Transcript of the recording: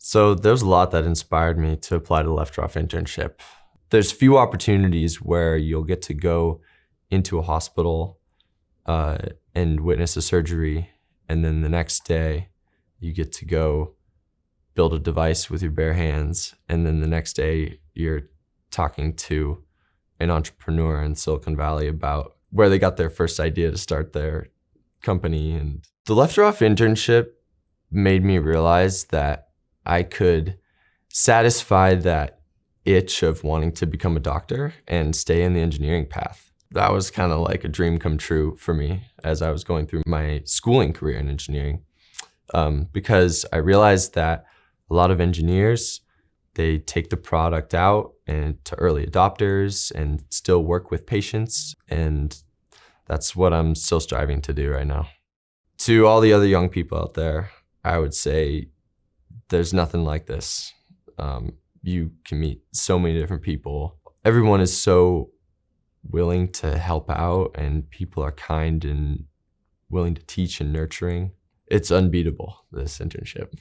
So there's a lot that inspired me to apply to the Lefteroff Internship. There's few opportunities where you'll get to go into a hospital and witness a surgery, and then the next day you get to go build a device with your bare hands, and then the next day you're talking to an entrepreneur in Silicon Valley about where they got their first idea to start their company. And the Lefteroff Internship made me realize that I could satisfy that itch of wanting to become a doctor and stay in the engineering path. That was kind of like a dream come true for me as I was going through my schooling career in engineering, because I realized that a lot of engineers, they take the product out and to early adopters and still work with patients, and that's what I'm still striving to do right now. To all the other young people out there, I would say there's nothing like this. You can meet so many different people. Everyone is so willing to help out, and people are kind and willing to teach and nurturing. It's unbeatable, this internship.